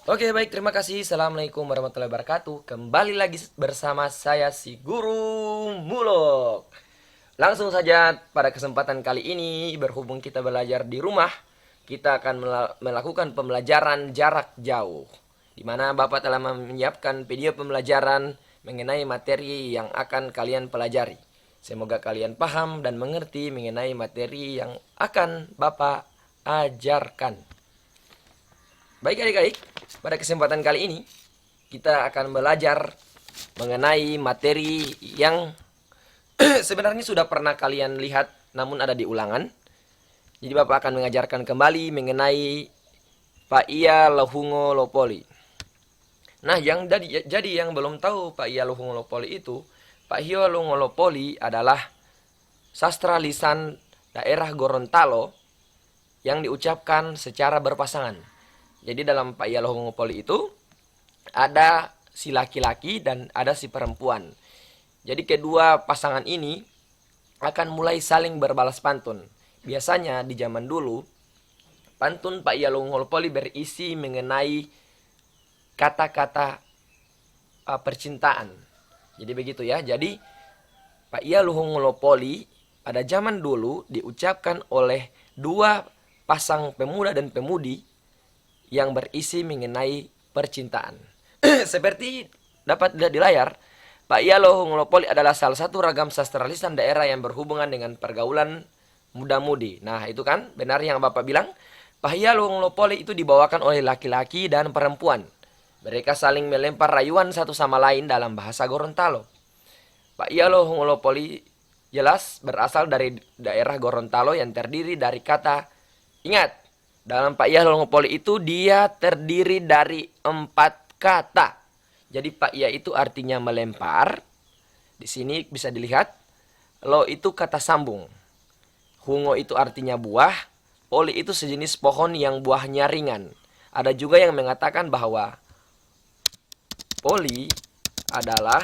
Oke, baik, terima kasih. Assalamualaikum warahmatullahi wabarakatuh. Kembali lagi bersama saya si Guru Muluk. Langsung saja pada kesempatan kali ini, berhubung kita belajar di rumah, kita akan melakukan pembelajaran jarak jauh. Di mana Bapak telah menyiapkan video pembelajaran mengenai materi yang akan kalian pelajari. Semoga kalian paham dan mengerti mengenai materi yang akan Bapak ajarkan. Baik adik-adik, pada kesempatan kali ini kita akan belajar mengenai materi yang sebenarnya sudah pernah kalian lihat namun ada di ulangan. Jadi Bapak akan mengajarkan kembali mengenai Paia Lohungo Lopoli. Nah, jadi yang belum tahu Paia Lohungo Lopoli itu, Paia Lohungo Lopoli adalah sastra lisan daerah Gorontalo yang diucapkan secara berpasangan. Jadi dalam Paia Lohungo Lopoli itu ada si laki-laki dan ada si perempuan. Jadi kedua pasangan ini akan mulai saling berbalas pantun. Biasanya di zaman dulu, pantun Paia Lohungo Lopoli berisi mengenai kata-kata percintaan. Jadi begitu ya. Jadi Paia Lohungo Lopoli pada zaman dulu diucapkan oleh dua pasang pemuda dan pemudi yang berisi mengenai percintaan. Seperti dapat dilihat di layar, Paia Lohungo Lopoli adalah salah satu ragam sastra lisan daerah yang berhubungan dengan pergaulan muda-mudi. Nah, itu kan benar yang Bapak bilang. Paia Lohungo Lopoli itu dibawakan oleh laki-laki dan perempuan. Mereka saling melempar rayuan satu sama lain dalam bahasa Gorontalo. Paia Lohungo Lopoli jelas berasal dari daerah Gorontalo yang terdiri dari kata, ingat, dalam Paia Lohungo Lopoli itu dia terdiri dari 4 kata. Jadi Paia itu artinya melempar. Di sini bisa dilihat. Lo itu kata sambung. Hungo itu artinya buah. Poli itu sejenis pohon yang buahnya ringan. Ada juga yang mengatakan bahwa poli adalah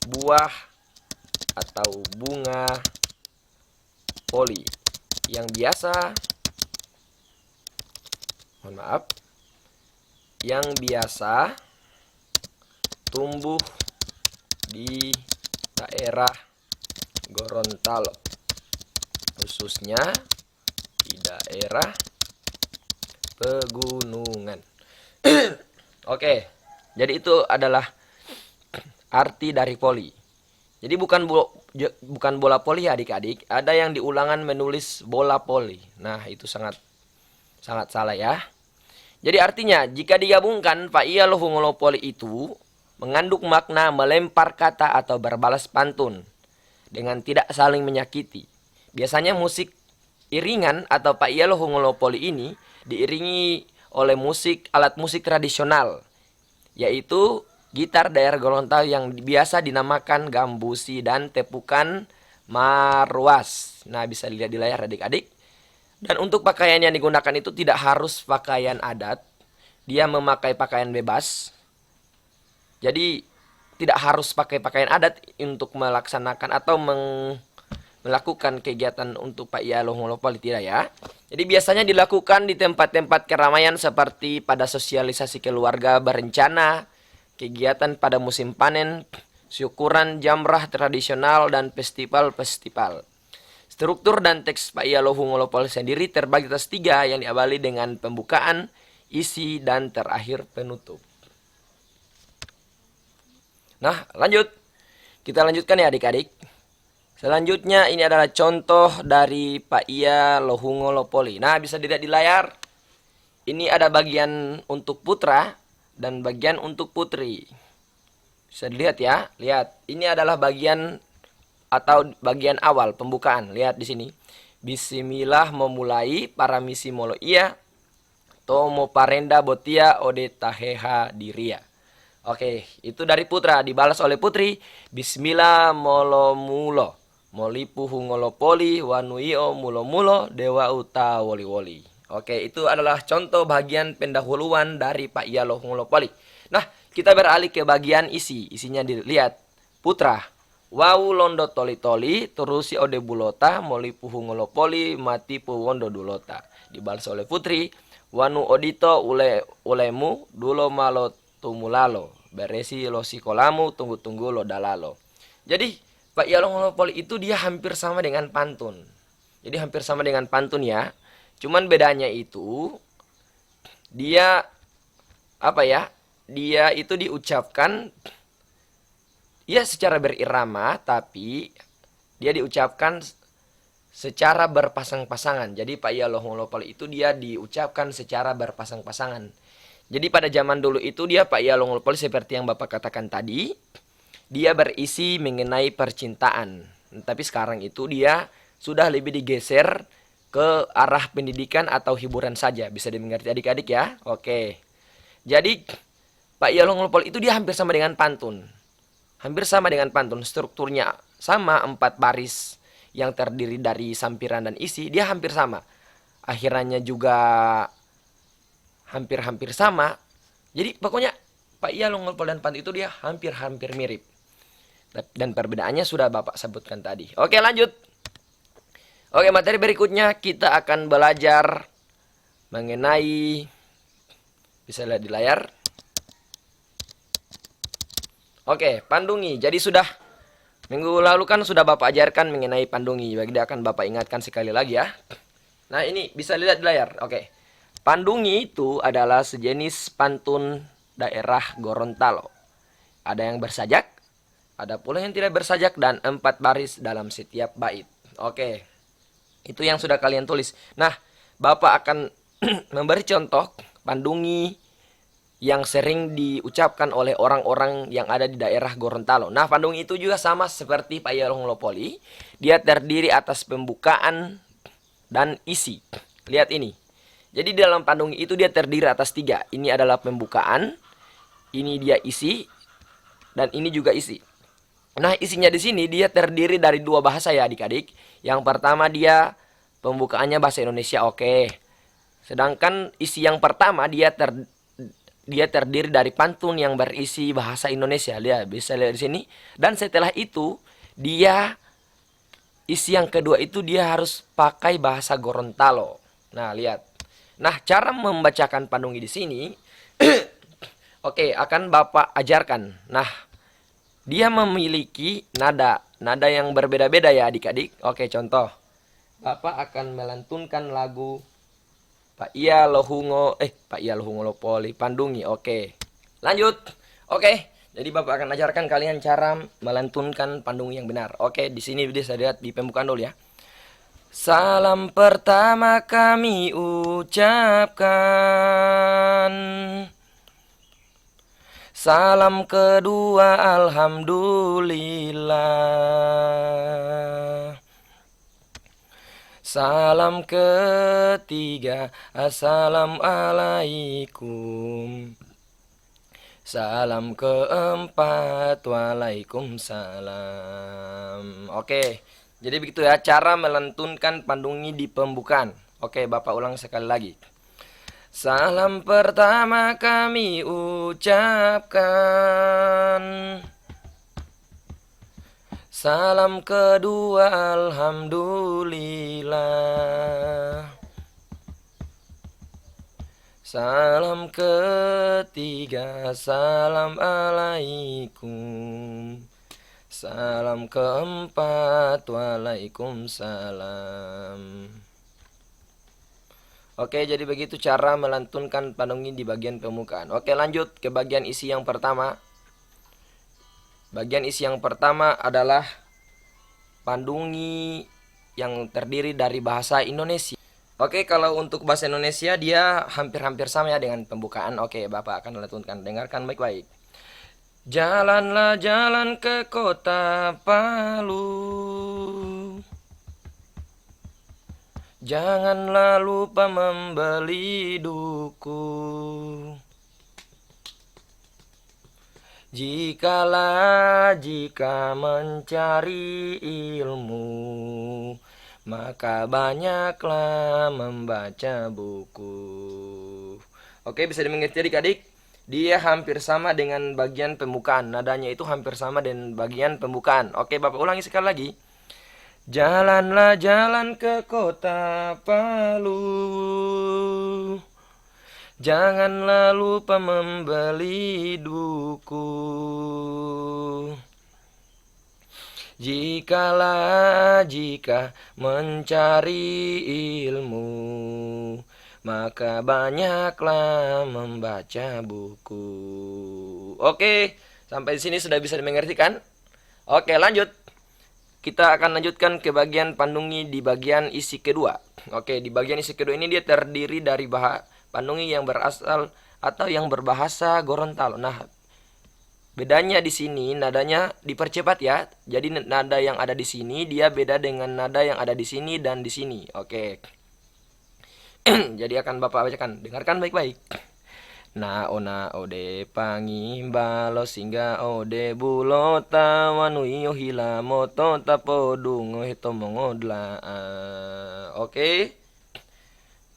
buah atau bunga poli yang biasa, mohon maaf, yang biasa tumbuh di daerah Gorontalo, khususnya di daerah pegunungan. Oke, jadi itu adalah arti dari poli. Jadi bukan bola poli ya adik-adik. Ada yang di ulangan menulis bola poli. Nah, itu sangat salah ya. Jadi artinya jika digabungkan Paia Lohungo Lopoli itu mengandung makna melempar kata atau berbalas pantun dengan tidak saling menyakiti. Biasanya musik iringan atau Paia Lohungo Lopoli ini diiringi oleh alat musik tradisional, yaitu gitar daerah Gorontalo yang biasa dinamakan gambusi dan tepukan marwas. Nah, bisa dilihat di layar adik-adik. Dan untuk pakaian yang digunakan itu tidak harus pakaian adat. Dia memakai pakaian bebas. Jadi tidak harus pakai pakaian adat untuk melaksanakan atau melakukan kegiatan untuk Paia Lohungo Lopoli, tidak ya. Jadi biasanya dilakukan di tempat-tempat keramaian seperti pada sosialisasi keluarga berencana, kegiatan pada musim panen, syukuran jamrah tradisional, dan festival-festival. Struktur dan teks Paia Lohungo Lopoli sendiri terbagi atas 3 yang diawali dengan pembukaan, isi, dan terakhir penutup. Nah, lanjut. Kita lanjutkan ya adik-adik. Selanjutnya ini adalah contoh dari Paia Lohungo Lopoli. Nah, bisa dilihat di layar. Ini ada bagian untuk putra dan bagian untuk putri. Bisa dilihat ya. Lihat, ini adalah bagian atau bagian awal pembukaan. Lihat di sini. Bismillah memulai para misi molo iya tomo parenda botia ode taheha diria. Oke, itu dari putra dibalas oleh putri. Bismillah molo mulo molipu hungolopoli wanuio mulo mulo dewa uta woli woli. Oke, itu adalah contoh bagian pendahuluan dari Paia Lohungo Lopoli. Nah, kita beralih ke bagian isi. Isinya dilihat. Putra, wau londo toli toli terusi ode bulota moli puhungolopoli mati puwondo dulota. Dibalas oleh putri, Wanu odito ulemu dulo malo tumulalo. Beresi lo sikolamu tunggu-tunggu lo dalalo. Jadi Pak Yalongolopoli itu dia hampir sama dengan pantun. Jadi hampir sama dengan pantun ya. Cuman bedanya itu dia apa ya? Dia itu diucapkan ya secara berirama, tapi dia diucapkan secara berpasang-pasangan. Jadi Pak Yalongolopoli itu dia diucapkan secara berpasang-pasangan. Jadi pada zaman dulu itu dia Pak Yalongolopoli seperti yang Bapak katakan tadi, dia berisi mengenai percintaan. Tapi sekarang itu dia sudah lebih digeser ke arah pendidikan atau hiburan saja. Bisa dimengerti adik-adik ya? Oke. Jadi Pak Yalongolopoli itu dia hampir sama dengan pantun. Hampir sama dengan pantun. Strukturnya sama, 4 baris yang terdiri dari sampiran dan isi. Dia hampir sama. Akhirannya juga hampir-hampir sama. Jadi pokoknya Pak Yalongolopoli dan pantun itu dia hampir-hampir mirip. Dan perbedaannya sudah Bapak sebutkan tadi. Oke, lanjut. Oke, materi berikutnya kita akan belajar mengenai, bisa lihat di layar. Oke, pandungi. Jadi sudah minggu lalu kan sudah Bapak ajarkan mengenai pandungi. Jadi akan Bapak ingatkan sekali lagi ya. Nah, ini bisa lihat di layar. Oke. Pandungi itu adalah sejenis pantun daerah Gorontalo. Ada yang bersajak, ada pula yang tidak bersajak, dan 4 baris dalam setiap bait. Oke, itu yang sudah kalian tulis. Nah, Bapak akan memberi contoh pandungi yang sering diucapkan oleh orang-orang yang ada di daerah Gorontalo. Nah, pandungi itu juga sama seperti Pak Yalongolopoli. Dia terdiri atas pembukaan dan isi. Lihat ini. Jadi dalam pandungi itu dia terdiri atas 3. Ini adalah pembukaan, ini dia isi, dan ini juga isi. Nah, isinya di sini dia terdiri dari 2 bahasa ya adik-adik. Yang pertama dia pembukaannya bahasa Indonesia, oke. Sedangkan isi yang pertama dia terdiri dari pantun yang berisi bahasa Indonesia. Lihat, bisa lihat di sini. Dan setelah itu dia isi yang kedua itu dia harus pakai bahasa Gorontalo. Nah, lihat. Nah, cara membacakan pandungi di sini oke, akan Bapak ajarkan. Nah, dia memiliki nada yang berbeda-beda ya adik-adik. Oke, contoh. Bapak akan melantunkan lagu Pak Yalongolopoli Pandungi. Oke. Lanjut. Oke. Jadi Bapak akan ajarkan kalian cara melantunkan pandungi yang benar. Oke, di sini bisa lihat di pembukaan dulu ya. Salam pertama kami ucapkan, salam kedua alhamdulillah, salam ketiga assalamualaikum, salam keempat waalaikumsalam. Oke. Jadi begitu ya cara melantunkan pandungi di pembukaan. Oke, Bapak ulang sekali lagi. Salam pertama kami ucapkan, salam kedua alhamdulillah, salam ketiga assalamualaikum, salam keempat waalaikumsalam. Oke, jadi begitu cara melantunkan pandungi di bagian pembukaan. Oke, lanjut ke bagian isi yang pertama. Bagian isi yang pertama adalah pandungi yang terdiri dari bahasa Indonesia. Oke, kalau untuk bahasa Indonesia dia hampir-hampir sama ya dengan pembukaan. Oke, Bapak akan melantunkan. Dengarkan baik-baik. Jalanlah jalan ke kota Palu, janganlah lupa membeli duku. Jika mencari ilmu, maka banyaklah membaca buku. Oke, bisa dimengerti adik-adik? Dia hampir sama dengan bagian pembukaan. Nadanya itu hampir sama dengan bagian pembukaan. Oke, Bapak ulangi sekali lagi. Jalanlah jalan ke kota Palu, Janganlah lupa membeli buku. Jika mencari ilmu, maka banyaklah membaca buku. Oke, sampai sini sudah bisa dimengerti kan? Oke, lanjut. Kita akan lanjutkan ke bagian Pandungi di bagian isi kedua. Oke, di bagian isi kedua ini dia terdiri dari Pandungi yang berasal atau yang berbahasa Gorontalo. Nah, bedanya di sini nadanya dipercepat ya. Jadi nada yang ada di sini dia beda dengan nada yang ada di sini dan di sini. Oke. Jadi akan Bapak bacakan. Dengarkan baik-baik. Na ona ode pangimbalo singga ode bulota wanui ohila moto tapo dungo hito mongodla. Oke.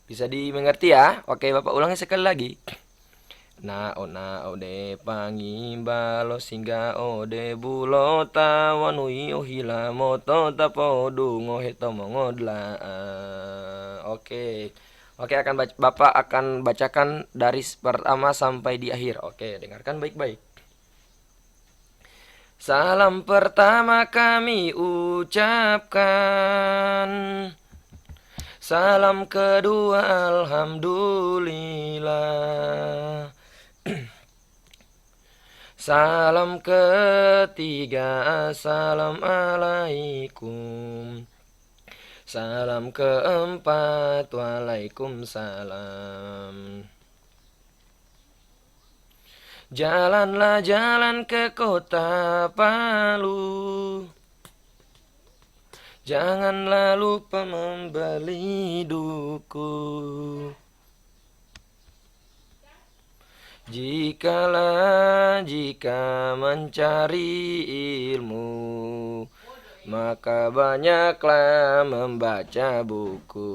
Bisa dimengerti ya? Oke, Bapak ulangi sekali lagi. Na ona ode pangimbalo singga ode bulota wanui ohila moto tapo dungo hito mongodla. Oke. Oke, Bapak akan bacakan dari pertama sampai di akhir. Oke, dengarkan baik-baik. Salam pertama kami ucapkan. Salam kedua alhamdulillah. Salam ketiga assalamualaikum. Salam keempat waalaikumsalam. Jalanlah jalan ke kota Palu. Janganlah lupa membeli duku. Jika mencari ilmu, maka banyaklah membaca buku.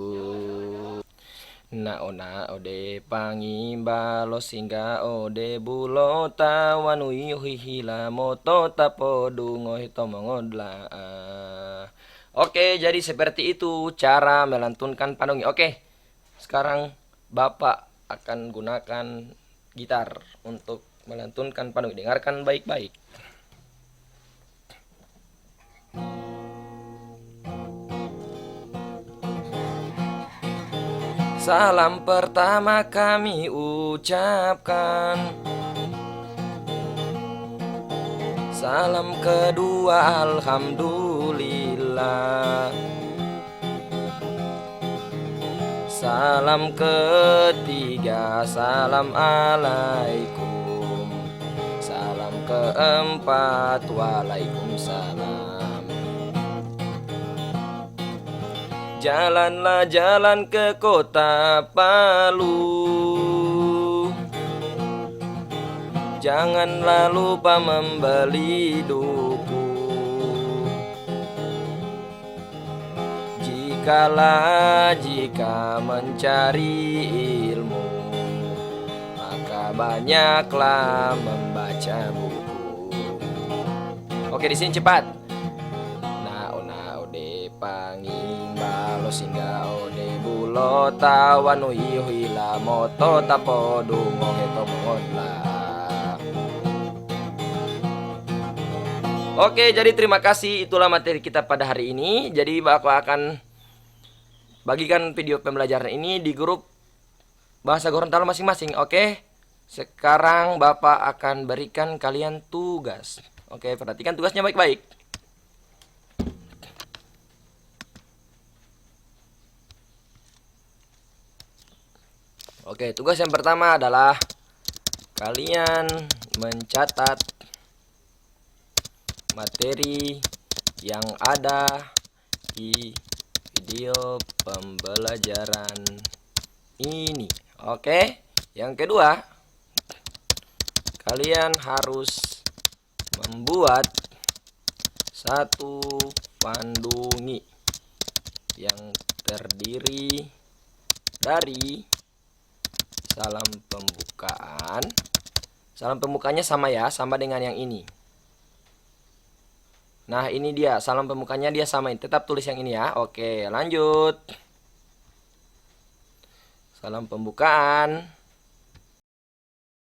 Na ona ode pangimbalo singga ode bulota wanui hihila moto tapodu ngohito mongodla. Oke, jadi seperti itu cara melantunkan Pandungi. Oke, sekarang Bapak akan gunakan gitar untuk melantunkan Pandungi. Dengarkan baik-baik. Salam pertama kami ucapkan. Salam kedua alhamdulillah. Salam ketiga salam alaikum. Salam keempat waalaikumsalam. Jalanlah jalan ke kota Palu. Janganlah lupa membeli duku. Jika mencari ilmu, maka banyaklah membaca buku. Oke, di sini cepat. Na ona ode pangimbalo singga ode bulota wanui hila moto tapodu ngoheto mongodla. Oke, jadi terima kasih. Itulah materi kita pada hari ini. Jadi Bapak akan bagikan video pembelajaran ini di grup bahasa Gorontalo masing-masing. Oke, sekarang Bapak akan berikan kalian tugas. Oke, perhatikan tugasnya baik-baik. Oke, tugas yang pertama adalah kalian mencatat materi yang ada di video pembelajaran ini. Oke, yang kedua, kalian harus membuat satu pandungi yang terdiri dari salam pembukaan. Salam pembukanya sama ya, sama dengan yang ini. Nah, ini dia salam pembukanya, dia samain. Tetap tulis yang ini ya. Oke, lanjut. Salam pembukaan.